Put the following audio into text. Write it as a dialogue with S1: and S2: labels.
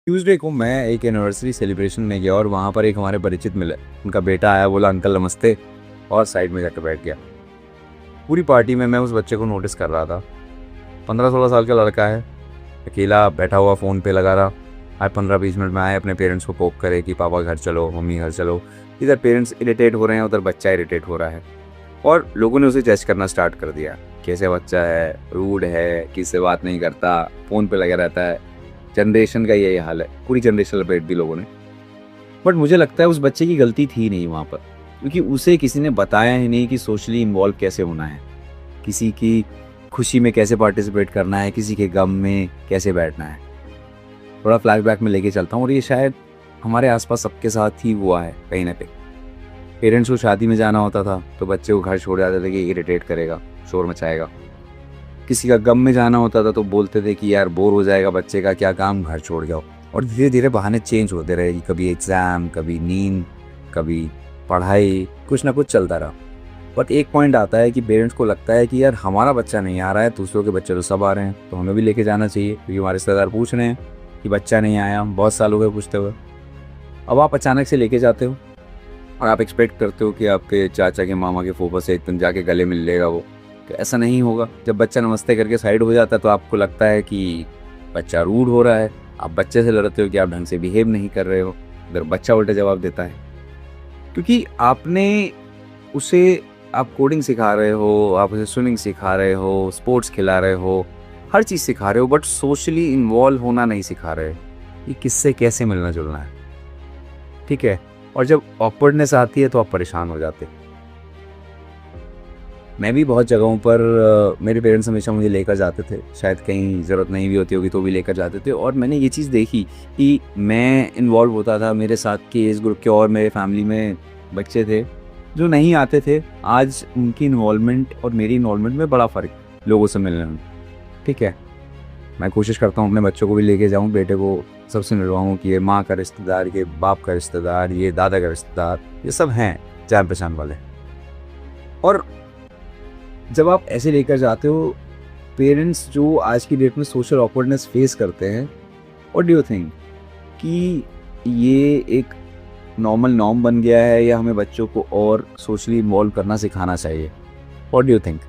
S1: Tuesday को मैं एक एनिवर्सरी सेलिब्रेशन में गया और वहाँ पर एक हमारे परिचित मिले। उनका बेटा आया, बोला अंकल नमस्ते, और साइड में जाकर बैठ गया। पूरी पार्टी में मैं उस बच्चे को नोटिस कर रहा था। 15-16 साल का लड़का है, अकेला बैठा हुआ फ़ोन पे लगा रहा। आज 15-20 मिनट में आए, अपने पेरेंट्स को पोक करे कि पापा घर चलो, मम्मी घर चलो। इधर पेरेंट्स इरिटेट हो रहे हैं, उधर बच्चा इरिटेट हो रहा है, और लोगों ने उसे जज करना स्टार्ट कर दिया। कैसे बच्चा है, रूड है, किसी से बात नहीं करता, फ़ोन पे लगा रहता है। जनरेशन का यही हाल है, पूरी जनरेशन लपेट दी लोगों ने। बट मुझे लगता है उस बच्चे की गलती थी नहीं वहाँ पर, क्योंकि उसे किसी ने बताया ही नहीं कि सोशली इन्वॉल्व कैसे होना है, किसी की खुशी में कैसे पार्टिसिपेट करना है, किसी के गम में कैसे बैठना है। थोड़ा फ्लैशबैक में लेके चलता हूँ, और ये शायद हमारे आसपास सबके साथ ही हुआ है कहीं ना कहीं। पेरेंट्स को शादी में जाना होता था तो बच्चे को घर छोड़ जाते थे कि इरिटेट करेगा, शोर मचाएगा। किसी का गम में जाना होता था तो बोलते थे कि यार बोर हो जाएगा बच्चे का, क्या काम, घर छोड़ जाओ। और धीरे धीरे बहाने चेंज होते रहे कि कभी एग्ज़ाम, कभी नींद, कभी पढ़ाई, कुछ ना कुछ चलता रहा। बट एक पॉइंट आता है कि पेरेंट्स को लगता है कि यार हमारा बच्चा नहीं आ रहा है, दूसरों के बच्चे तो सब आ रहे हैं, तो हमें भी लेके जाना चाहिए, क्योंकि हमारे रिश्तेदार पूछ रहे हैं कि बच्चा नहीं आया, बहुत साल हो गए पूछते हुए। अब आप अचानक से लेके जाते हो और आप एक्सपेक्ट करते हो कि आपके चाचा के, मामा के, फूफा से एक दिन जाके गले मिल लेगा वो, तो ऐसा नहीं होगा। जब बच्चा नमस्ते करके साइड हो जाता है तो आपको लगता है कि बच्चा रूड हो रहा है, आप बच्चे से लड़ते हो कि आप ढंग से बिहेव नहीं कर रहे हो। इधर बच्चा उल्टा जवाब देता है, क्योंकि आपने उसे, आप कोडिंग सिखा रहे हो, आप उसे स्विमिंग सिखा रहे हो, स्पोर्ट्स खिला रहे हो, हर चीज़ सिखा रहे हो, बट सोशली इन्वॉल्व होना नहीं सिखा रहे कि किससे कैसे मिलना जुलना है। ठीक है, और जब ऑकवर्डनेस आती है तो आप परेशान हो जाते। मैं भी बहुत जगहों पर मेरे पेरेंट्स हमेशा मुझे लेकर जाते थे, शायद कहीं ज़रूरत नहीं भी होती होगी तो भी लेकर जाते थे, और मैंने ये चीज़ देखी कि मैं इन्वॉल्व होता था, मेरे साथ के एज ग्रुप के और मेरे फैमिली में बच्चे थे जो नहीं आते थे। आज उनकी इन्वॉल्वमेंट और मेरी इन्वॉल्वमेंट में बड़ा फ़र्क, लोगों से मिलने में। ठीक है, मैं कोशिश करता हूँ अपने बच्चों को भी लेके जाऊँ, बेटे को सबसे मिलवाऊँ कि ये माँ का रिश्तेदार, ये बाप का रिश्तेदार, ये दादा का रिश्तेदार, ये सब हैं जान पहचान वाले। और जब आप ऐसे लेकर जाते हो, पेरेंट्स जो आज की डेट में सोशल ऑकवर्डनेस फेस करते हैं, व्हाट डू यू थिंक कि ये एक नॉर्मल नॉर्म बन गया है, या हमें बच्चों को और सोशली इन्वॉल्व करना सिखाना चाहिए? What do you think?